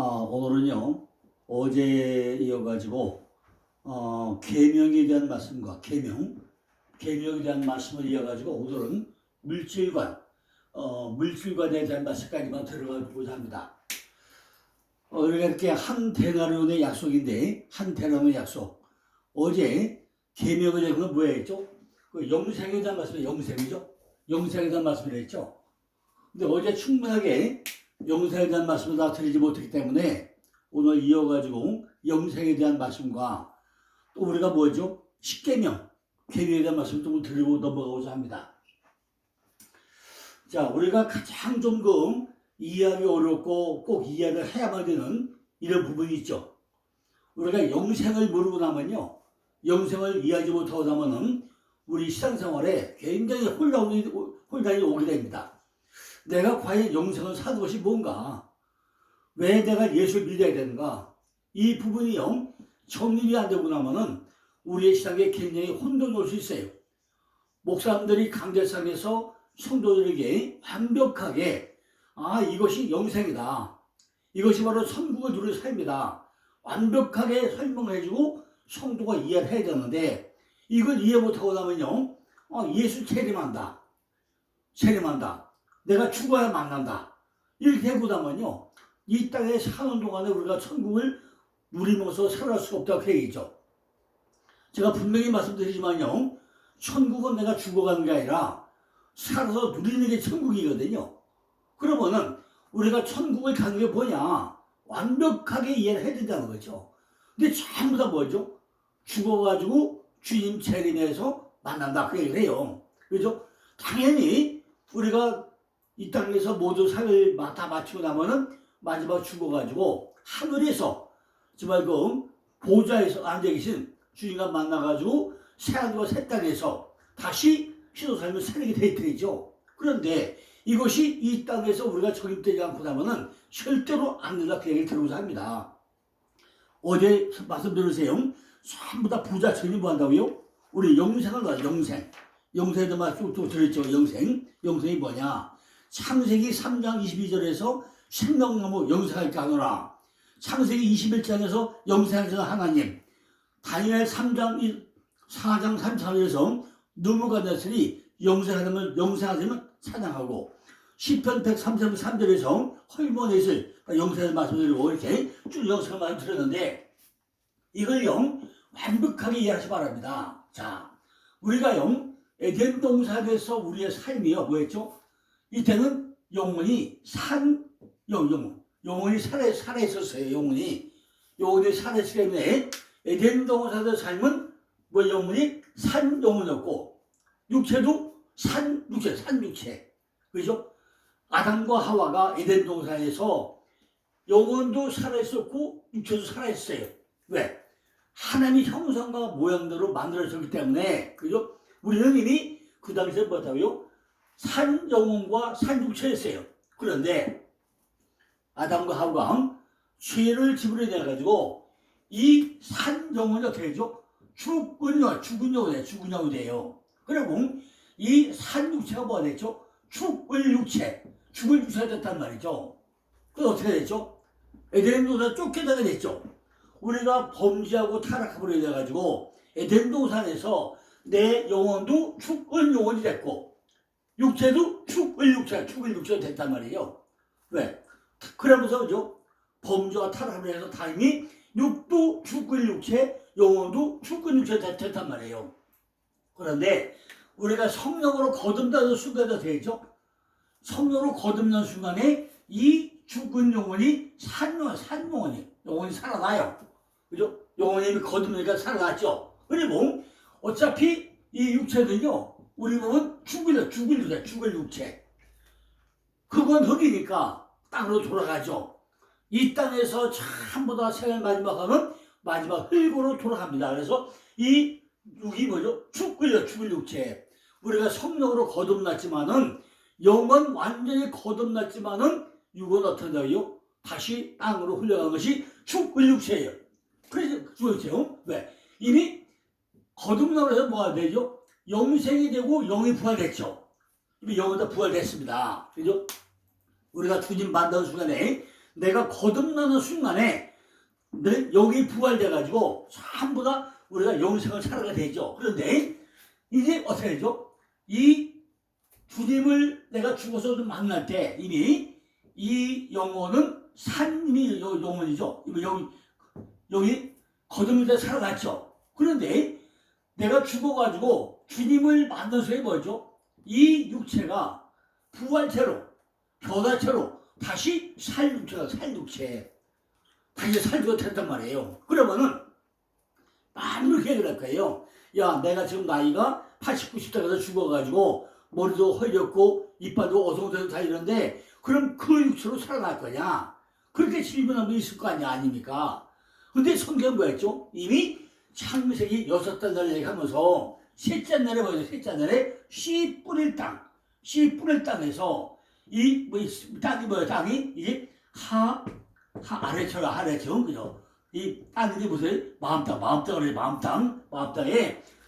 오늘은요, 어제 이어가지고, 계명에 대한 말씀과 계명에 대한 말씀을 이어가지고, 오늘은 물질관에 대한 말씀까지만 들어가보자 합니다. 우리가 이렇게 한 데나리온의 약속인데, 한 데나리온의 약속. 어제 계명에 대한 건 뭐였죠? 그 영생에 대한 말씀이 영생이죠? 영생에 대한 말씀을 했죠? 근데 어제 충분하게 영생에 대한 말씀을 다 드리지 못했기 때문에 오늘 이어가지고 영생에 대한 말씀과 또 우리가 뭐죠? 십계명, 계명에 대한 말씀을 좀 드리고 넘어가고자 합니다. 자, 우리가 가장 좀 이해하기 어렵고 꼭 이해를 해야만 되는 이런 부분이 있죠. 우리가 영생을 모르고 나면요, 영생을 이해하지 못하고 나면은 우리 신앙생활에 굉장히 혼란이 오게 됩니다. 내가 과연 영생을 사는 것이 뭔가? 왜 내가 예수를 믿어야 되는가? 이 부분이요, 정립이 안 되고 나면은 우리의 신앙에 굉장히 혼돈이 올 수 있어요. 목사님들이 강대상에서 성도들에게 완벽하게 이것이 영생이다, 이것이 바로 천국을 누릴 삶이다, 완벽하게 설명을 해주고 성도가 이해를 해야 되는데 이걸 이해 못하고 나면요, 예수 체림한다, 내가 죽어야 만난다, 이렇게 하고 나면요, 이 땅에 사는 동안에 우리가 천국을 누리면서 살아갈 수가 없다고 얘기했죠. 제가 분명히 말씀드리지만요, 천국은 내가 죽어가는 게 아니라 살아서 누리는 게 천국이거든요. 그러면은 우리가 천국을 가는 게 뭐냐? 완벽하게 이해를 해야 된다는 거죠. 근데 전부 다 뭐죠? 죽어가지고 주님 재림해서 만난다, 그 얘기를 해요. 그죠? 당연히 우리가 이 땅에서 모두 삶을 다 마치고 나면은 마지막 죽어가지고 하늘에서 정말 보좌에서 앉아 계신 주님과 만나가지고 새하늘과 새 땅에서 다시 신의 삶을 살게 돼 있죠. 그런데 이것이 이 땅에서 우리가 적용되지 않고 나면은 절대로 안 된다, 그 얘기를 들어보자 합니다. 어제 말씀드리세요. 전부 다 부자처럼 뭐 한다고요? 우리 영생을 봐, 영생에 대한 말씀 또 들었죠. 영생이 뭐냐? 창세기 3장 22절에서 생명나무 영생할 자 하노라. 창세기 21장에서 영생하시는 하나님. 다니엘 4장 34절에서 느부갓네살이 영생하시면 찬양하고, 시편 133절에서 헐모넷을 영생을 말씀드리고 이렇게 쭉 영생을 말씀드렸는데 이걸요 완벽하게 이해하시 바랍니다. 자, 우리가요 에덴 동산에서 우리의 삶이요 뭐였죠? 이때는 영혼이 영혼이 살아있었어요. 영혼이 살아있기 때문에 에덴 동산의 삶은 뭐 영혼이 산 영혼이었고, 육체도 산 육체. 그죠? 아담과 하와가 에덴 동산에서 영혼도 살아있었고 육체도 살아있어요. 왜? 하나님의 형상과 모양대로 만들어졌기 때문에, 그죠? 우리는 이미 그 당시에 뭐다고요? 산 영혼과 산 육체였어요. 그런데 아담과 하와가 죄를 지불해 내가지고 이 산 영혼이 어떻게 되죠? 죽은 영혼이 돼요. 그리고 이 산 육체가 뭐가 됐죠? 죽을 육체가 됐단 말이죠. 그래서 어떻게 됐죠? 에덴 동산 쫓겨나게 됐죠. 우리가 범죄하고 타락함으로 돼가지고 에덴 동산에서 내 영혼도 죽을 영혼이 됐고 육체도 죽을 육체가 됐단 말이에요. 왜? 그러면서 범죄와 타락함으로 해서 다행히 육도 죽을 육체, 영혼도 죽을 육체가 됐단 말이에요. 그런데 우리가 성령으로 거듭나는 순간이 되죠. 성령으로 거듭난 순간에 이 죽은 영혼이 영혼이 살아나요. 그죠? 영혼이 거듭나니까 살아났죠. 그리고 어차피 이 육체는요, 우리 몸은 죽을 육체. 그건 흙이니까 땅으로 돌아가죠. 이 땅에서 전부 다 생을 마지막하면 마지막 흙으로 돌아갑니다. 그래서 이 육이 뭐죠? 죽을 육체. 우리가 성령으로 거듭났지만은, 영은 완전히 거듭났지만은 육은 어떻게 돼요? 다시 땅으로 흘러간 것이 죽을 육체예요. 그래서 죽을 육체요. 왜? 이미 거듭나고 해서 뭐가 되죠? 영생이 되고 영이 부활됐죠. 이미 영은 다 부활됐습니다. 그죠? 우리가 주님 만나는 순간에 내가 거듭나는 순간에 여기 부활돼가지고 전부 다 우리가 영생을 살아가 되죠. 그런데 이제 어떻게 되죠? 이 주님을 내가 죽어서 만날 때 이미 이 영혼은 산이미 영혼이죠. 여기 거듭날 때 살아났죠. 그런데 내가 죽어가지고 주님을 만난 순간에 뭐죠? 이 육체가 부활체로 변화체로 다시 살 육체가 살 육체 다시 살기가 됐단 말이에요. 그러면은 많이 이렇게 얘기를 할 거예요. 야, 내가 지금 나이가 80, 90대 가서 죽어가지고 머리도 헐렸고 이빨도 어성어성 다 이런데 그럼 그 육체로 살아날 거냐? 그렇게 질문하면 있을 거 아닙니까? 근데 성경은 뭐였죠? 이미 창세기 6달 날 얘기하면서 셋째 날에 뭐죠? 셋째 날에 씨 뿌릴 땅에서 땅이 뭐야? 땅이 이제 아래처럼 그죠? 이 땅이 무슨 마음땅에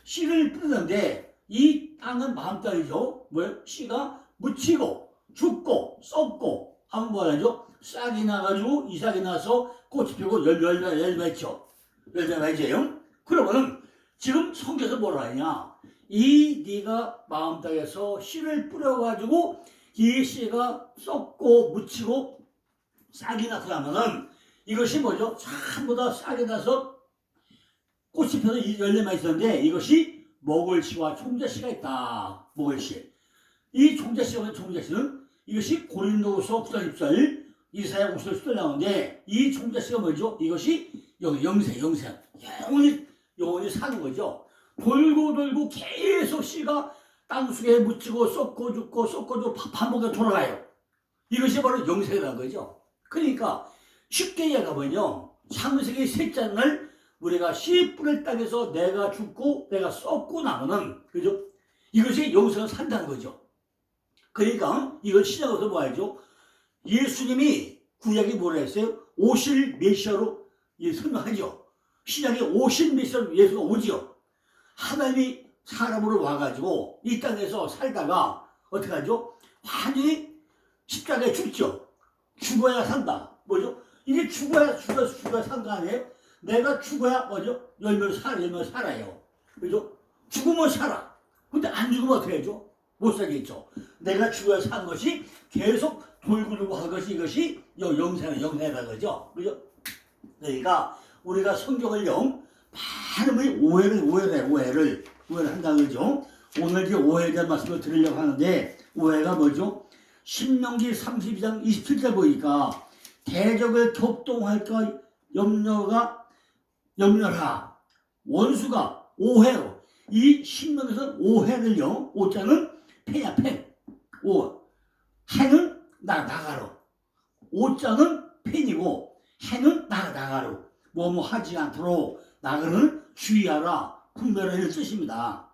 씨를 뿌리는데 이 땅은 마음땅이죠. 뭐예요? 씨가 묻히고 죽고 썩고 하면 뭐하죠? 싹이 나가지고 이삭이 나서 꽃이 피고 열매 맺죠. 열매 맺어요. 그러면은 지금 성경에서 뭐라 하냐? 이 네가 마음 땅에서 씨를 뿌려가지고 이 씨가 썩고 묻히고 싹이 나타나면은 이것이 뭐죠? 전부 다 싹이 나서 꽃이 펴서 열매만 있었는데 이것이 목을씨와 총자씨가 있다. 목을씨. 이 총자씨는 이것이 고린도후서 9장 14일 이사야 50절 10절 나오는데 이 총자씨가 뭐죠? 이것이 영생. 영원히 사는 거죠. 돌고 계속 씨가 땅속에 묻히고 썩고 죽고 반복해 돌아가요. 이것이 바로 영생이라는 거죠. 그러니까 쉽게 얘기하면요. 창세기 셋째 날 우리가 씨 뿌릴 땅에서 내가 죽고 내가 썩고 나면은 그죠? 이것이 영생을 산다는 거죠. 그러니까 이걸 시작해서 뭐 하죠? 예수님이 구약이 뭐라 했어요? 오실 메시아로 설명하죠. 신약에 오실 메시아로 예수가 오지요. 하나님이 사람으로 와가지고 이 땅에서 살다가 어떻게 하죠? 완전히 십자가에 죽죠. 죽어야 산다. 뭐죠? 이게 죽어야 산 거 아니에요? 내가 죽어야 뭐죠? 열매를 살아요. 그죠? 죽으면 살아. 근데 안 죽으면 어떻게 하죠? 못 살겠죠. 내가 죽어야 산 것이 계속 돌고 한 것이 이것이 영생이라는 거죠. 그죠? 그러니까 우리가 성경을요, 많은 오해를 한다는 거죠. 오늘 이 오해에 대한 말씀을 드리려고 하는데, 오해가 뭐죠? 신명기 32장 27절 보니까, 대적을 격동할까 염려하. 원수가 오해로. 이 신명에서 오해를요, 오자는 펜이야, 펜. 해는 나가로. 오자는 펜이고, 해는 나가로. 뭐뭐 하지 않도록 나그는 주의하라. 분별하는 뜻입니다.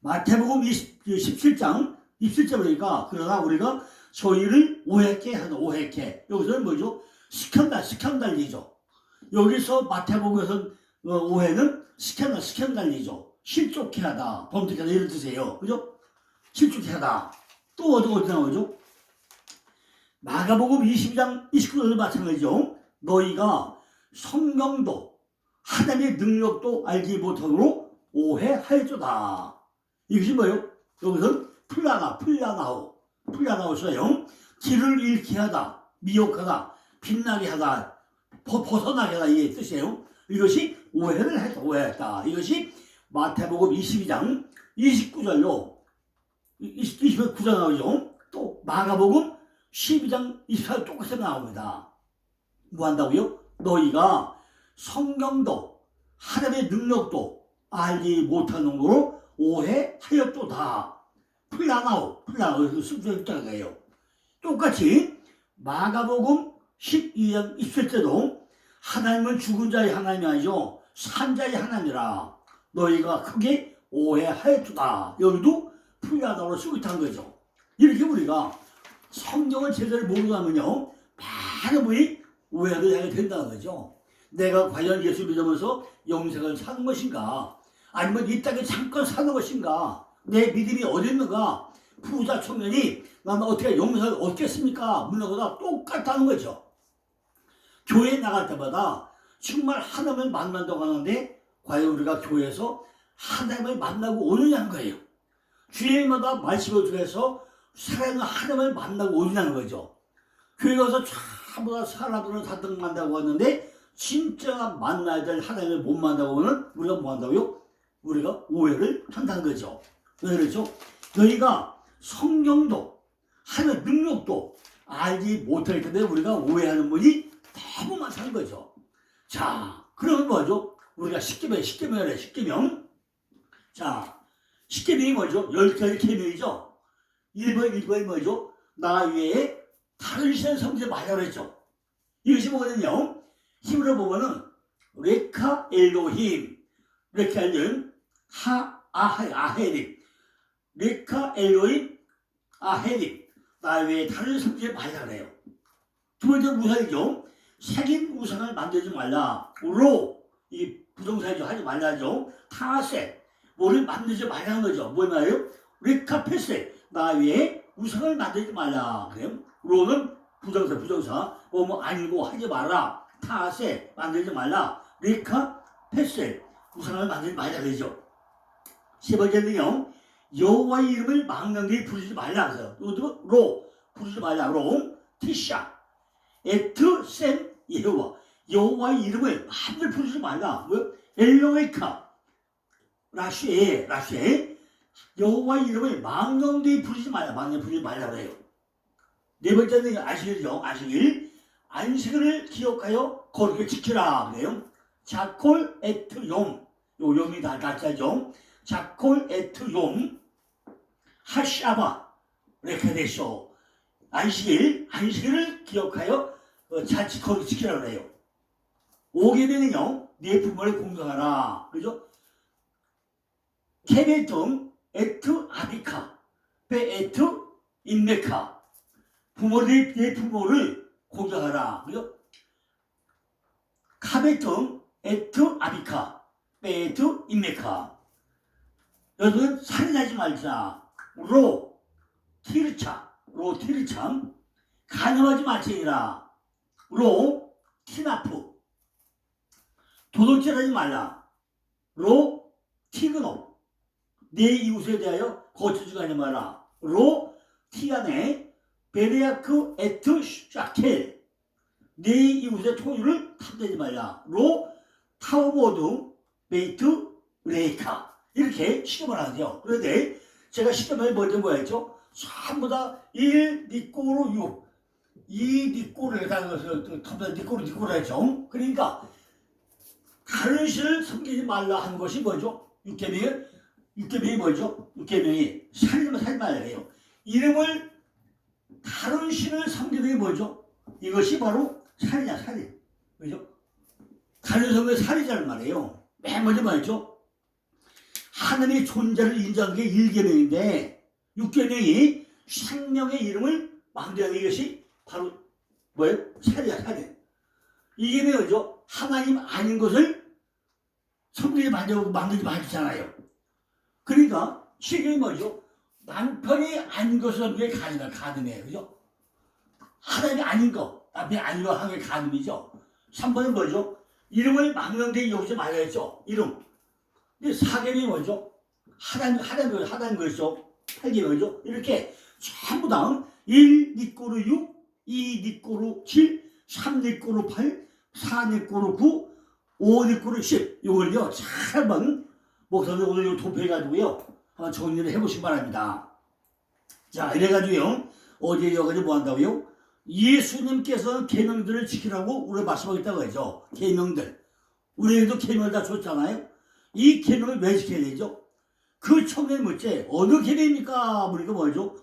마태복음 17장 27절 보니까 그러나 우리가 저희를 오해케 하는 오해케. 여기서는 뭐죠? 스캔달이죠. 여기서 마태복음에서 오해는 스캔달이죠. 실족케 하다, 범죄케 하다 이런 뜻이에요. 그죠? 실족케 하다. 또 어디 나오죠? 마가복음 22장 29절도 마찬가지죠. 너희가 성령도 하나님의 능력도 알지 못하므로 오해할지어다. 이것이 뭐예요? 여기서는 풀라나오 써요. 길을 잃게 하다, 미혹하다, 빛나게 하다, 벗어나게 하다 이게 뜻이에요. 이것이 오해했다. 이것이 마태복음 22장 29절로 29절 나오죠. 또 마가복음 12장 24절 똑같이 나옵니다. 뭐 한다고요? 너희가 성경도 하나님의 능력도 알지 못하는 거로 오해하였도다. 풀라나오 순서였잖아요. 똑같이 마가복음 12장 27절도 하나님은 죽은 자의 하나님이 아니죠. 산 자의 하나님이라 너희가 크게 오해하였도다. 여기도 풀라나오로 쓰고 있다는 거죠. 이렇게 우리가 성경을 제대로 모르고 하면요, 많은 분이 오해를 하게 된다는 거죠. 내가 과연 예수 믿으면서 영생을 사는 것인가? 아니면 이 땅에 잠깐 사는 것인가? 내 믿음이 어디 있는가? 부자 청년이 난 어떻게 용서를 얻겠습니까? 묻는 거다 똑같다는 거죠. 교회에 나갈 때마다 정말 하나님을 만난다고 하는데 과연 우리가 교회에서 하나님을 만나고 오느냐는 거예요. 주일마다 말씀을 통해서 살아있는 하나님을 만나고 오느냐는 거죠. 교회 가서 전부 다 사람들은 다 만나고 왔는데 진짜 만나야 될 하나님을 못 만나고 오는 우리가 뭐 한다고요? 우리가 오해를 한다는 거죠. 왜 그렇죠? 너희가 성령도 하는 능력도 알지 못하기 때문에 우리가 오해하는 분이 너무 많다는 거죠. 자, 그러면 뭐죠? 우리가 십계명. 자, 십계명이 뭐죠? 10가지 계명이죠. 1번이 뭐죠? 나 외에 다른 신을 섬기지 말라 그랬죠. 이것이 뭐냐면 힘으로 보면은 레카 엘로힘, 레카는 아헤림, 레카 엘로힘 아헤림, 나 외에 다른 신을 섬기지 말라 그래요. 두 번째 우상이죠. 새긴 우상을 만들지 말라. 이 부동사이죠. 하지 말라죠. 타세, 뭐를 만들지 말라는 거죠. 뭐 말이에요? 리카페세, 나 위에 우상을 만들지 말라. 그래요? 로는 부정사. 뭐 아니고 하지 말라. 타세, 만들지 말라. 리카페세, 우상을 만들지 말라. 그러죠. 세 번째는요. 여호와의 이름을 망령되이 부르지 말라. 그래서 이것도 부르지 말라. 티샤, 에트 셈 여호와의 이름을 마음대로 부르지 말라. 뭐요? 엘로에카 라쉐 여호와의 이름을 망령되이 부르지 말라. 망령 부르지 말라 그래요. 네 번째는 안식일이죠. 안식일을 기억하여 거룩히 지키라 그래요. 자콜 에트 용, 요 용이 다 같죠. 자콜 에트 용 하샤바 레카데쇼, 안식일을 기억하여 자칫 거룩히 지키라고 해요. 5계명은요, 네 부모를 공경하라. 그죠? 케베tum 에트 아비카, 베 에트 인메카. 네 부모를 공경하라. 그죠? 카베tum 에트 아비카, 베 에트 인메카. 여기는 살인하지 말자. 티르차, 간음하지 말지니라. 티나프, 도둑질하지 말라. 티그노, 내 이웃에 대하여 거치지 하지 마라. 티아네, 베레아크 에트 샤켈, 내 이웃의 토유를 탐내지 말라. 타오모드 베이트 레이카. 이렇게 시험을 하죠. 그런데 제가 시험을 먼저 뭐였죠? 전부 다 1, 니꼬로 6, 2, 니꼬를 해당해서 니꼬로 했죠. 그러니까 다른 신을 섬기지 말라 하는 것이 뭐죠? 6계명이 뭐죠? 6계명이 살지 말라예요. 이름을 다른 신을 섬기는 게 뭐죠? 이것이 바로 살인. 그죠? 다른 성의 살이자는 말이에요. 맨 먼저 말이죠. 하나님의 존재를 인정한 게 1계명인데 6계명이 생명의 이름을 만드는 이것이 바로 뭐예요? 살인. 2계명이 뭐죠? 하나님 아닌 것을 섬기지 만들지 말잖아요. 그러니까 7계명이 뭐죠? 남편이 아닌 것을 섬기게 가늠해요. 그죠? 하나님이 아닌 거, 남편이 아닌 거 하는 게 가늠이죠. 3번은 뭐죠? 이름을 망령되이 여기지 말아야죠. 이름. 근데 4계명이 뭐죠? 하나님 것이죠. 8계명이죠. 이렇게 전부 다 1, 니꼬르 6, 2, 니꼬르 7, 3, 니꼬르 8, 4, 니꼬르 9, 5, 니꼬르 10. 이걸요, 잘 한번 목사님 오늘 이거 도표해가지고요, 한번 정리를 해보시기 바랍니다. 자, 이래가지고요, 어제 여기까지 뭐 한다고요? 예수님께서는 계명들을 지키라고 우리가 말씀하겠다고 하죠. 계명들. 우리에게도 계명을 다 줬잖아요. 이 계명을 왜 지켜야 되죠? 그 청년이 묻지 어느 계명입니까? 보니까 뭐죠?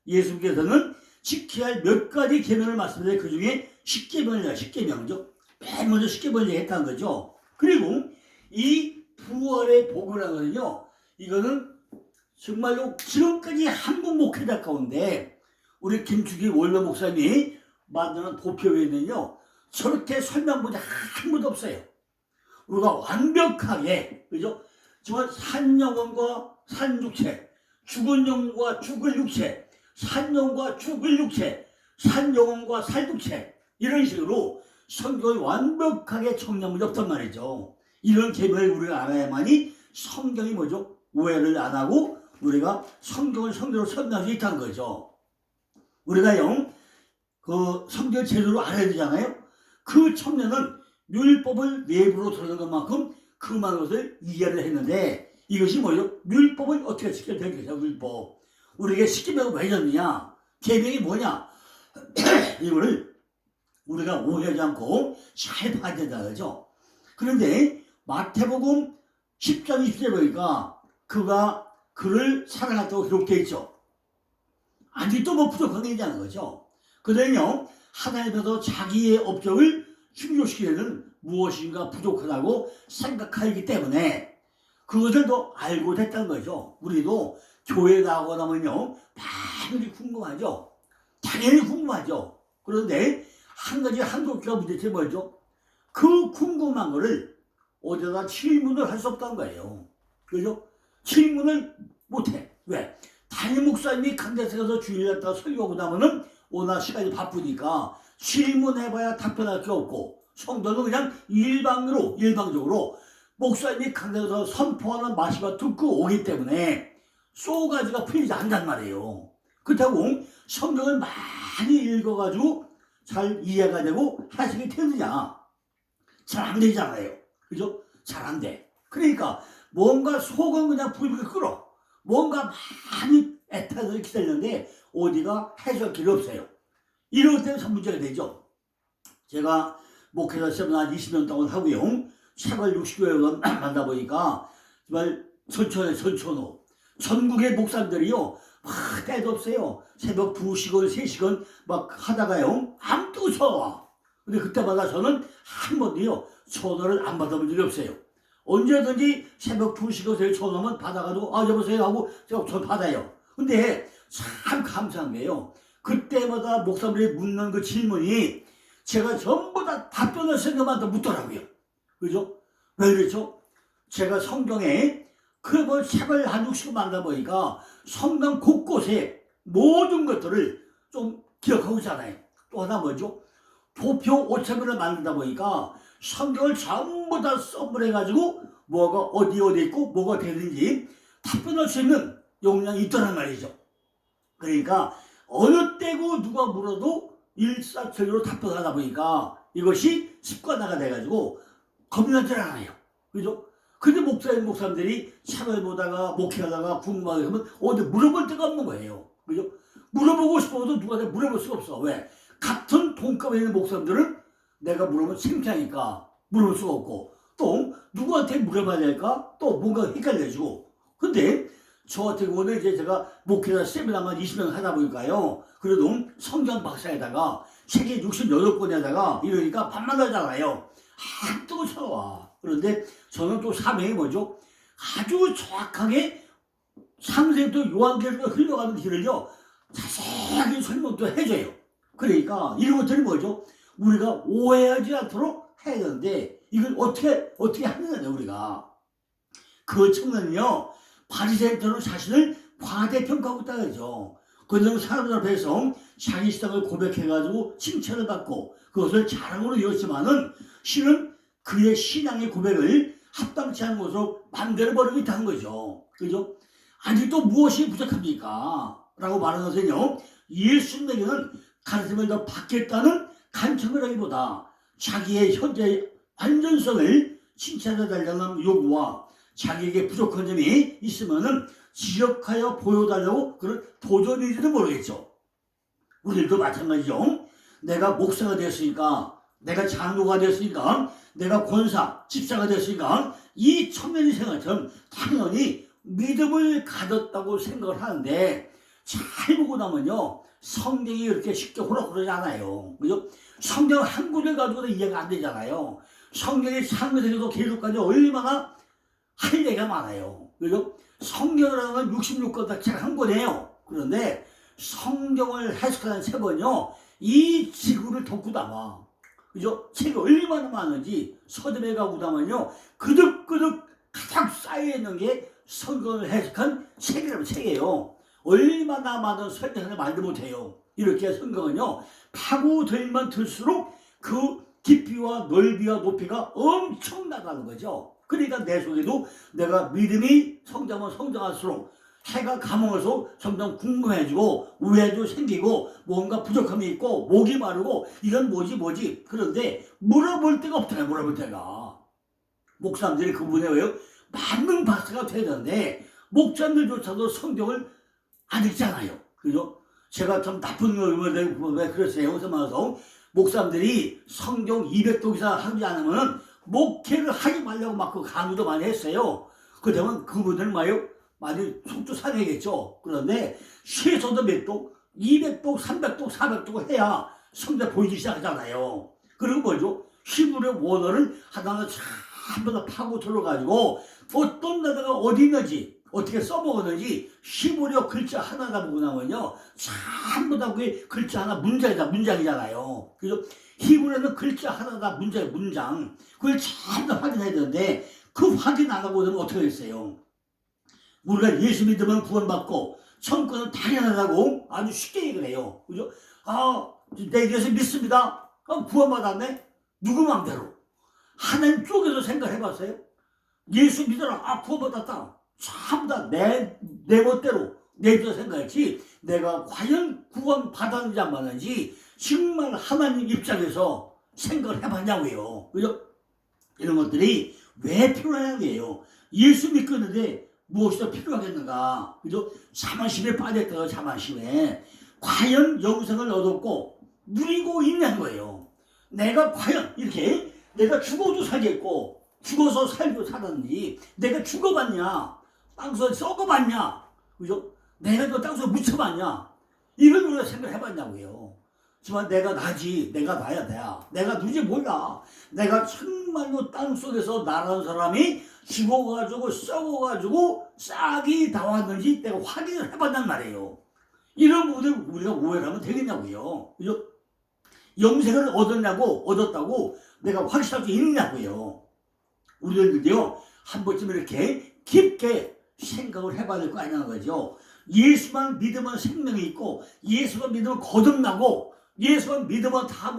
예수님께서는 지켜야 할 몇 가지 계명을 말씀드려요. 그 중에 10계명이죠. 맨 먼저 10계명을 했다는 거죠. 그리고 이 부활의 복이라는 거는요, 이거는 정말로 지금까지 한국 목회자 가운데 우리 김축기 원로 목사님이 만드는 도표에는요, 저렇게 설명문이 한 번도 없어요. 우리가 완벽하게, 그죠? 정말 산영혼과 산육체, 죽은 영과 죽을 육체, 산 영과 죽을 육체, 산 영혼과 살 육체, 이런 식으로 성경을 완벽하게 정리한 문제 없단 말이죠. 이런 개념을 우리가 알아야만이 성경이 뭐죠? 오해를 안 하고 우리가 성경을 성경으로 설명할 수 있다는 거죠. 우리가요, 그 성경 제대로 알아야 되잖아요. 그 청년은 율법을 내부로 들어는 것만큼 그 많은 것을 이해를 했는데, 이것이 뭐죠? 율법을 어떻게 지켜야 되겠죠? 율법. 우리에게 시키면 왜 졌느냐? 계명이 뭐냐? 이거를 우리가 오해하지 않고 잘 봐야 된다는 거죠. 그런데 마태복음 10장 20절에 보니까 그가 그를 사랑했다고 기록되어 있죠. 아직도 뭐 부족한 게 있냐는 거죠. 그러면요, 하나님께서 자기의 업적을 충족시키려는 무엇인가 부족하다고 생각하기 때문에 그것을 더 알고 됐다는 거죠. 우리도 교회 나오고 나면요, 많이 궁금하죠. 당연히 궁금하죠. 그런데 한 가지 한국교가 문제점이 뭐죠? 그 궁금한 거를 어디다 질문을 할 수 없다는 거예요. 그죠? 질문을 못해. 왜? 담임 목사님이 강대에서 가서 주일에 갔다가 설교하고 나면은 오늘 시간이 바쁘니까 질문해봐야 답변할 게 없고, 성도는 그냥 일방적으로 목사님이 강대에서 선포하는 말씀을 듣고 오기 때문에 쏘가지가 풀리지 않단 말이에요. 그렇다고 성경을 많이 읽어가지고 잘 이해가 되고 해석이 되느냐? 잘 안 되잖아요. 그죠? 잘 안 돼. 그러니까 뭔가 속은 그냥 불불 끓어. 뭔가 많이 애타서 기다렸는데 어디가 해석할 길이 없어요. 이럴 때는 참 문제가 되죠. 제가 목회자 시험을 한 20년 동안 하고요. 책을 60여여 권 만나보니까 정말 전천후 전국의 목사님들이요, 때도 없어요. 새벽 2시간, 3시간 막 하다가요, 아무도 전화. 근데 그때마다 저는 한 번도요, 전화를 안 받아본 적이 없어요. 언제든지 새벽 2시간, 3시간 전화만 받아가지고, 여보세요 하고 제가 전 받아요. 근데 참 감사한 게요, 그때마다 목사님들이 묻는 그 질문이 제가 전부 다 답변을 생각만 더 묻더라고요. 그죠? 왜 그렇죠? 제가 성경에 그 책을 한 60권 만나보니까 성경 곳곳에 모든 것들을 좀 기억하고 있잖아요. 또 하나 뭐죠? 도표 5,000권을 만들다 보니까 성경을 전부 다 써버려가지고 뭐가 어디 있고 뭐가 되는지 답변할 수 있는 역량이 있다는 말이죠. 그러니까 어느 때고 누가 물어도 일사천리로 답변하다 보니까 이것이 습관화가 돼가지고 겁나질 않아요. 그죠? 근데 목사님들이 책을 보다가 목회하다가 궁금하게 하면 어디 물어볼 데가 없는 거예요. 그죠? 물어보고 싶어도 누구한테 물어볼 수가 없어. 왜? 같은 동급에 있는 목사님들은 내가 물어보면 창피하니까 물어볼 수가 없고, 또 누구한테 물어봐야 될까? 또 뭔가 헷갈려지고. 근데 저 같은 경우는 이제 제가 목회자 세미나만 20년 하다 보니까요, 그래도 성경 박사에다가 책이 68권에다가 이러니까 밤만 나잖아요. 뜨고 쳐와. 그런데 저는 또 사명이 뭐죠? 아주 정확하게 상세도 요한계시가 흘러가는 길을요, 자세하게 설명도 해줘요. 그러니까 이런 것들이 뭐죠? 우리가 오해하지 않도록 해야 되는데 이걸 어떻게 하느냐, 우리가. 그 청년은요, 바리새인처럼 자신을 과대평가하고 있다는 거죠. 그는 사람들 앞에서 자기 신앙을 고백해가지고 칭찬을 받고 그것을 자랑으로 이었지만은 실은 그의 신앙의 고백을 합당치 않은 것으로 만들어버리고 있다는 거죠. 그죠? 아직도 무엇이 부족합니까? 라고 말하는 것은요, 예수님에게는 가르침을 더 받겠다는 간청이라기보다 자기의 현재 완전성을 칭찬해달라는 요구와 자기에게 부족한 점이 있으면은 지적하여 보여달라고 그런 도전인지도 모르겠죠. 우리도 마찬가지죠. 내가 목사가 됐으니까, 내가 장로가 됐으니까, 내가 권사, 집사가 됐으니까 이 청년의 생활처럼 당연히 믿음을 가졌다고 생각을 하는데, 잘 보고 나면요, 성경이 이렇게 쉽게 호락호락하지 않아요. 그죠? 성경 한 구절 가지고도 이해가 안 되잖아요. 성경의 창세기부터 계속까지 얼마나 할 얘기가 많아요. 그죠? 성경이라는 건 66권 책 한 권이에요. 그런데 성경을 해석하는 책은요, 이 지구를 덮고 담아. 그죠? 책이 얼마나 많은지 서점에 가고 나면요, 그득그득 가득 쌓여있는 게 성경을 해석한 책이라면 책이에요. 얼마나 많은 설명을 말도 못해요. 이렇게 성경은요, 파고들면 들수록 그 깊이와 넓이와 높이가 엄청나다는 거죠. 그러니까 내 속에도 내가 믿음이 성장하면 성장할수록 해가 감으면서 점점 궁금해지고 우회도 생기고 뭔가 부족함이 있고 목이 마르고 이건 뭐지 그런데 물어볼 데가 없잖아요. 물어볼 데가. 목사님들이 그분에 왜요? 많은 박사가 되는데 목사님들조차도 성경을 안 읽잖아요. 그죠? 제가 참 나쁜 놈을 왜 그랬어요. 그래서 말해서 목사님들이 성경 200독 이상 하지 않으면 목회를 하지 말라고 막 그 강의도 많이 했어요. 그러면 그분들은 말이요, 많이 속도 상해겠죠. 그런데 최소도 몇 독, 200독, 300독, 400독을 해야 성경 보이기 시작하잖아요. 그리고 뭐죠? 히브리 원어를 하나하나 전부 다 파고 들어가지고 어떤 나라가 어디 있는지 어떻게 써먹었는지 히브리어 글자 하나다 보고 나면요, 전부 다 그게 글자 하나 문장이잖아요. 그래서 히브리어는 글자 하나다 문장. 그걸 전부 다 확인해야 되는데 그 확인 안 하고 그러면 어떻게 했어요? 우리가 예수 믿으면 구원받고 천국은 당연하다고 아주 쉽게 얘기를 해요. 그죠? 내 예수 믿습니다. 그럼 구원받았네? 누구 맘대로? 하나님 쪽에서 생각해봤어요? 예수 믿어라. 구원받았다. 전부 다 내 멋대로 내 뜻대로 생각했지 내가 과연 구원 받았는지 안 받았는지 정말 하나님 입장에서 생각을 해봤냐고요. 그죠? 이런 것들이 왜 필요하냐고요. 예수 믿고 있는데 무엇이 더 필요하겠는가. 그죠? 자만심에 빠졌다고. 자만심에 과연 영생을 얻었고 누리고 있는 거예요. 내가 과연 이렇게 내가 죽어도 살겠고 죽어서 살고 살았는지, 내가 죽어봤냐, 땅속에 썩어봤냐, 그죠? 내가 또 땅속에 묻혀봤냐, 이걸 우리가 생각해봤냐고요. 하지만 내가 나지, 내가 나야. 내가 누군지 몰라. 내가 정말로 땅속에서 나라는 사람이 죽어가지고 썩어가지고 싹이 다 왔는지 내가 확인을 해봤단 말이에요. 이런 부분을 우리가 오해를 하면 되겠냐고요. 그죠? 영생을 얻었다고 내가 확실할 수 있냐고요. 우리들도요, 한 번쯤 이렇게 깊게 생각을 해봐야 될 거 아니냐는 거죠. 예수만 믿으면 생명이 있고, 예수만 믿으면 거듭나고, 예수만 믿으면 다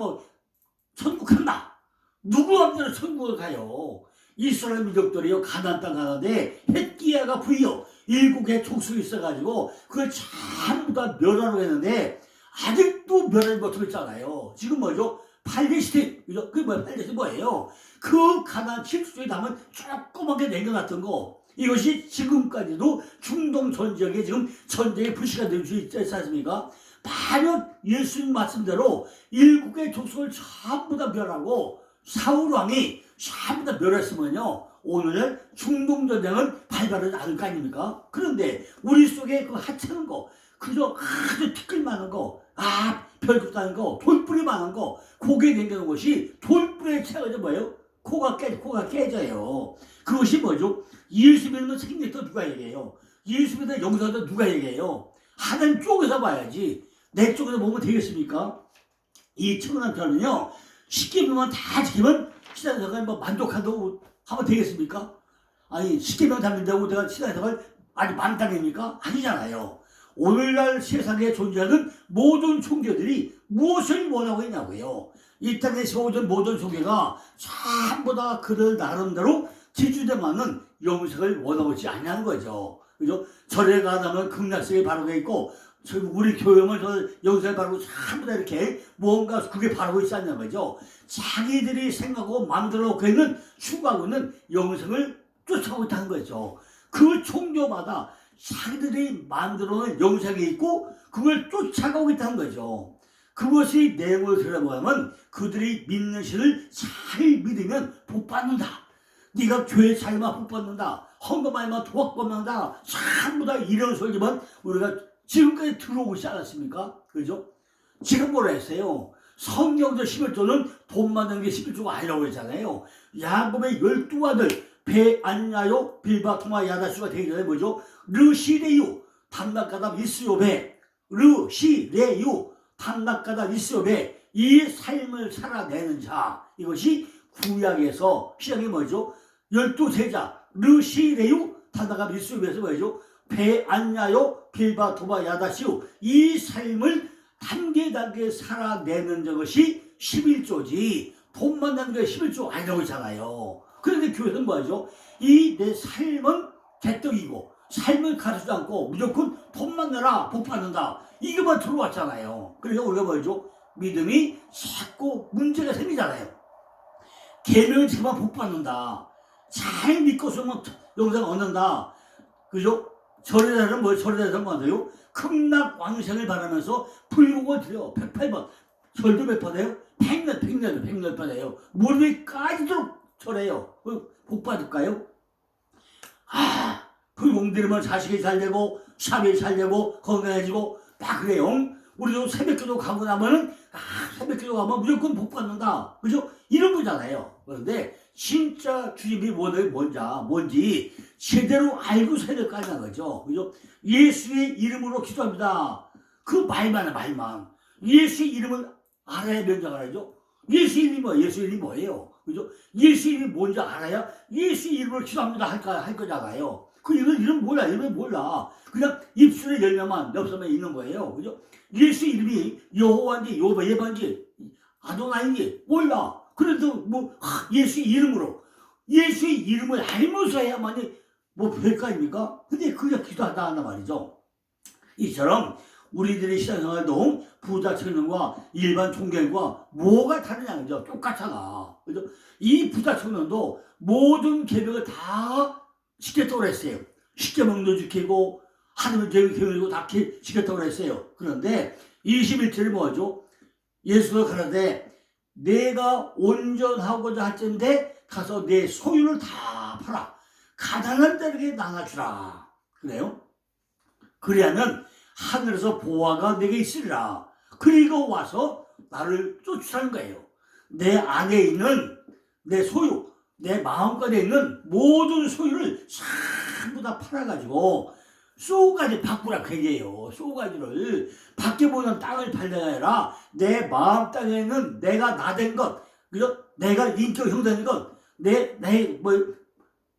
천국 간다. 누구 맘대로 천국을 가요. 이스라엘 민족들이요, 가나안 땅 가는데 헷기야가 부여 7개 족속이 있어가지고 그걸 전부 다 멸하려고 했는데 아직도 멸하지 못하고 있잖아요. 지금 뭐죠? 팔레스틴. 그게 팔레스틴 뭐예요? 그 가나안 7족에 담은 조그맣게 남겨놨던 거, 이것이 지금까지도 중동 전쟁에 지금 전쟁의 불씨가 될 수 있지 않습니까? 만약 예수님 말씀대로 7개 족속을 전부 다 멸하고 사울 왕이 전부 다 멸했으면요, 오늘날 중동 전쟁은 발발하지 않을 거 아닙니까? 그런데 우리 속에 그 하찮은 거, 그저 아주 티끌 많은 거, 별것도 아닌 거, 돌뿌리 많은 거, 고개 당기는 것이 돌뿌리에 채워져 뭐예요? 코가 깨져요. 그것이 뭐죠? 예수 믿으면 생명도 누가 얘기해요? 예수 믿으면 영상도 누가 얘기해요? 하나님 쪽에서 봐야지. 내 쪽에서 보면 되겠습니까? 이 청난 편은요, 쉽게 보면 다 지키면 신앙생활 만족한다고 하면 되겠습니까? 아니, 쉽게 보면 담긴다고 내가 신앙생활 아니 만땅입니까? 아니잖아요. 오늘날 세상에 존재하는 모든 종교들이 무엇을 원하고 있냐고요. 이 땅에서 오는 모든 종교가 전부 다 그들 나름대로 지주대만은 영생을 원하고 있지 않냐는 거죠. 그죠? 절에 가면 극락세계 바르고 있고, 우리 교회는 영생을 바르고 전부 다 이렇게 뭔가 그게 바르고 있지 않냐는 거죠. 자기들이 생각하고 만들어 놓고 있는, 추구하고 있는 영생을 쫓아오고 있다는 거죠. 그 종교마다 자기들이 만들어 놓은 영생이 있고 그걸 쫓아가고 있다는 거죠. 그것이 내용을 들어보면 그들이 믿는 신을 잘 믿으면 복 받는다. 네가 교회 잘만 복 받는다. 헌금하면 복 받는다. 전부 다 이런 소리지만 우리가 지금까지 들어오고 있지 않았습니까? 그죠? 지금 뭐라 했어요? 성경적 11조는 돈 만드는 게 11조가 아니라고 했잖아요. 야곱의 12아들 베안야요 빌바토마 야다수가 되기 전에 뭐죠? 르시레유 단락가다 이스요베, 르시레유 단락가다 이스요베, 이 삶을 살아내는 자, 이것이 구약에서 시작이 뭐죠? 12제자 르시레유 타다가 밀수위에서 뭐죠? 배안야요 빌바 도바 야다시우 이 삶을 단계단계 살아내는 것이 11조지 돈 만나는 게 11조 아니라고 했잖아요. 그런데 교회는 뭐죠? 이 내 삶은 개떡이고 삶을 가르치지 않고 무조건 돈 만나라 복 받는다 이것만 들어왔잖아요. 그래서 우리가 뭐죠? 믿음이 자꾸 문제가 생기잖아요. 계명을 지키면 복 받는다. 잘 믿고 쓰면 영생 얻는다. 그죠? 절에서는 뭐 절에서는 뭐예요? 극락왕생을 바라면서 불공을 드려 108번 절도 몇 번해요? 100년 번해요. 무릎이 까지도록 절해요. 복 받을까요? 불공 들으면 자식이 잘 되고 샵이 잘 되고 건강해지고 다 그래요. 우리도 새벽기도 가고 나면은 새벽기도 가면 무조건 복 받는다. 그죠? 이런 거잖아요. 그런데 진짜 주님이 뭔지 제대로 알고 살될거 아니야 그죠? 그죠? 예수의 이름으로 기도합니다. 그 말만. 예수의 이름을 알아야 명장하죠. 예수의 이름이 뭐예요? 예수의 이름이 뭐예요? 그죠? 예수의 이름이 뭔지 알아야 예수의 이름으로 기도합니다 할 거잖아요. 그 이름 몰라. 그냥 입술에 열면만 엽서만 있는 거예요. 그죠? 예수 이름이 여호와인지 예반지 아도나인지 몰라. 그래도 예수의 이름을 알면서 해야만이 별거 아닙니까? 근데 그게 기도한다 한단 말이죠. 이처럼 우리들의 신앙생활도 부자 청년과 일반 총경과 뭐가 다르냐 그죠? 똑같잖아. 그죠? 이 부자 청년도 모든 계명을 다 지켰다고 했어요. 쉽게 먹는 지키고 하나님의 계명이고 다 지켰다고 했어요. 그런데 21절이 뭐죠? 예수가 가라되 내가 온전하고자 할 텐데 가서 내 소유를 다 팔아 가난한 자에게 나눠주라. 그래요? 그래야면 하늘에서 보화가 내게 있으리라. 그리고 와서 나를 쫓으라는 거예요. 내 안에 있는 내 소유, 내 마음가에 있는 모든 소유를 전부 다 팔아가지고 쏘가지 바꾸라 그 얘기예요. 쏘가지를 밖에 보이는 땅을 팔려야 아니라 내 마음 땅에 있는 내가 나된 것, 그죠? 내가 인격 형성된 것, 내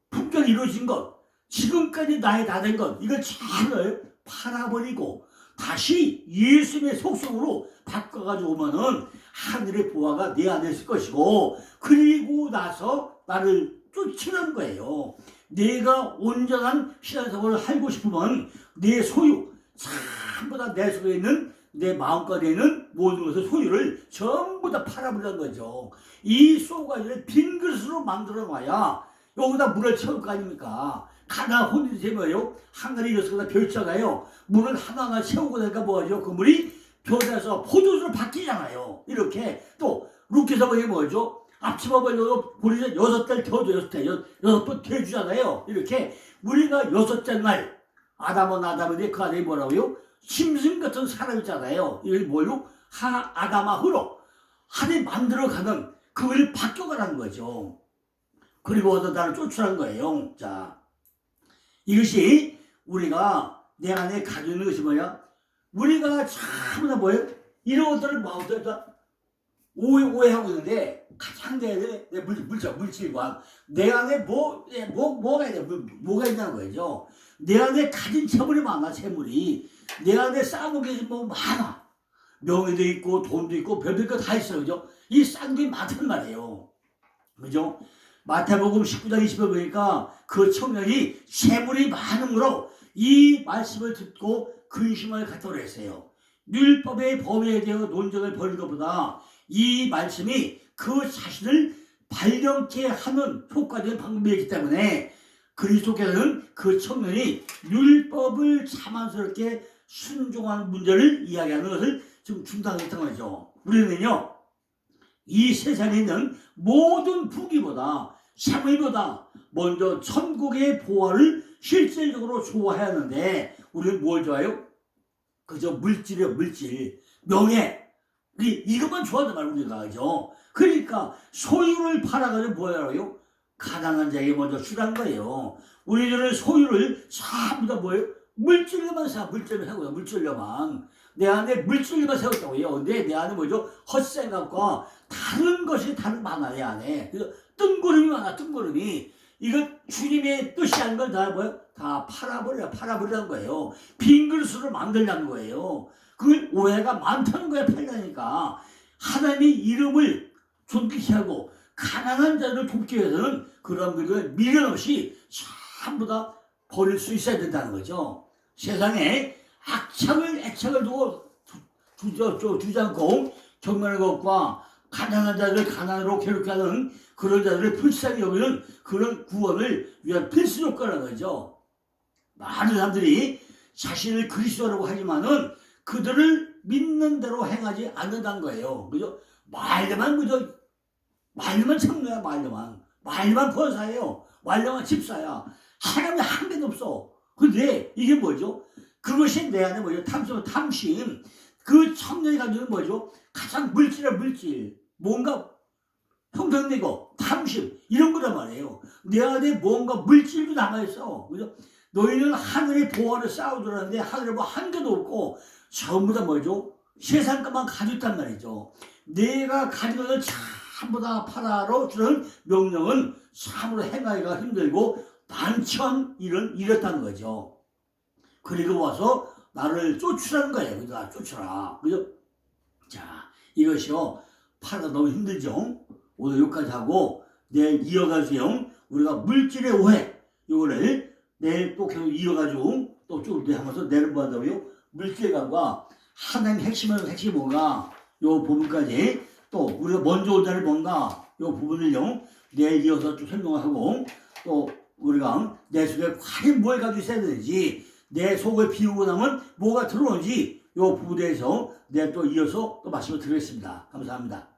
품격 이루어진 것, 지금까지 나의 나된 것 이걸 전부 팔아버리고 다시 예수님의 속성으로 바꿔가지고 오면은 하늘의 보화가 내 안에 있을 것이고 그리고 나서 나를 쫓으라는 거예요. 내가 온전한 신앙생활을 하고 싶으면 내 소유 전부 다 내 속에 있는 내 마음가에 있는 모든 것을 소유를 전부 다 팔아버리는 거죠. 이 쏘가지를 빈 그릇으로 만들어 놔야 여기다 물을 채울 거 아닙니까? 가나 혼이 되면요 하늘이 여기다 별잖아요. 물을 하나하나 채우고 나니까 뭐하죠? 그 물이 변해서 포도주로 바뀌잖아요. 이렇게 또 루키서 보니 뭐죠? 앞치마를 우리가 6달 더줘 6번 더주잖아요. 이렇게 우리가 6째 날 아담인데 그 안에 뭐라고요? 짐승 같은 사람 있잖아요. 이게 뭐요? 아담아후로 하나님 만들어가는 그걸 바뀌어가라는 거죠. 그리고 와서 나를 쫓으라는 거예요. 자, 이것이 우리가 내 안에 가지고 있는 것이 뭐야? 우리가 참나 뭐예요? 이런 것들을 오해하고 있는데 가장 내 물질관 내 안에 뭐가 있냐 뭐가 있냐는 거죠. 내 안에 가진 재물이 많아. 재물이 내 안에 쌓은 게 많아. 명예도 있고 돈도 있고 별별 거 다 있어. 그죠? 이 쌓은 게 많단 말이에요. 그죠? 마태복음 19장 20절 보니까 그 청년이 재물이 많으므로 이 말씀을 듣고 근심을 갖도록 했어요. 율법의 범위에 대해 논쟁을 벌인 것보다 이 말씀이 그 자신을 발령케 하는 효과적인 방법이기 때문에 그리스도께서는 그 청년이 율법을 자만스럽게 순종하는 문제를 이야기하는 것을 지금 중단했던 거죠. 우리는요 이 세상에 있는 모든 부귀보다 사물보다 먼저 천국의 보화를 실질적으로 좋아해야 하는데 우리는 뭘 좋아해요? 그저 물질이요. 물질 명예 이것만 좋아한단 말이에요. 우리가 그죠? 그러니까 소유를 팔아가지고 뭐예요? 가난한 자에게 먼저 주라는 거예요. 우리들은 소유를 전부 다 뭐예요? 물질로만 사고요. 물질로만 내 안에 물질로만 세웠다고요. 근데 내 안에 뭐죠? 헛생각과 다른 것이 많아. 내 안에 그래서 뜬구름이 많아. 뜬구름이 이거 주님의 뜻이 아닌 걸 다 뭐야? 다 팔아버리라는 거예요. 빈 그릇으로 만들라는 거예요. 그 오해가 많다는 거야. 팔라니까. 하나님의 이름을 존귀케 하고 가난한 자를 돕기 위해서는 그런 것을 미련 없이 전부 다 버릴 수 있어야 된다는 거죠. 세상에 애착을 두고 두지 않고 경멸의 것과 가난한 자들을 가난으로 괴롭게 하는 그런 자들을 불쌍히 여기는 그런 구원을 위한 필수 조건이라는 거죠. 많은 사람들이 자신을 그리스도라고 하지만은 그들을 믿는 대로 행하지 않는다는 거예요. 그죠? 말로만 참노야. 말로만 권사예요. 말로만 집사야. 하나님이 한 개도 없어. 근데 이게 뭐죠? 그것이 내 안에 뭐죠? 탐심. 그 청년이 가지고 있는 뭐죠? 가장 물질. 뭔가 형성되고 탐심 이런 거란 말이에요. 내 안에 뭔가 물질도 남아있어. 그죠? 너희는 하늘의 보화를 쌓아두라는데 하늘에 뭐 한 개도 없고 전부 다 뭐죠? 세상 것만 가지고 있단 말이죠. 내가 가지고 있는 전부 다 팔아로 주는 명령은 참으로 행하기가 힘들고 난처한 일은 이랬다는 거죠. 그리고 와서 나를 쫓으라는 거예요. 그러니까 쫓으라. 그죠? 자, 이것이요. 팔아 너무 힘들죠? 오늘 여기까지 하고 내일 이어가지고 우리가 물질의 오해 이거를 내일 또 계속 이어가지고 또 쭉 하면서 내일 뭐 한다고요? 물질감과 하나님의 핵심이 뭔가 요 부분까지 또 우리가 먼저 올 자를 뭔가 요 부분을요 내일 이어서 쭉 설명하고 또 우리가 내 속에 과연 뭘 가지고 있어야 되는지 내 속을 비우고 나면 뭐가 들어오는지 요 부분에 대해서 내일 또 이어서 또 말씀을 드리겠습니다. 감사합니다.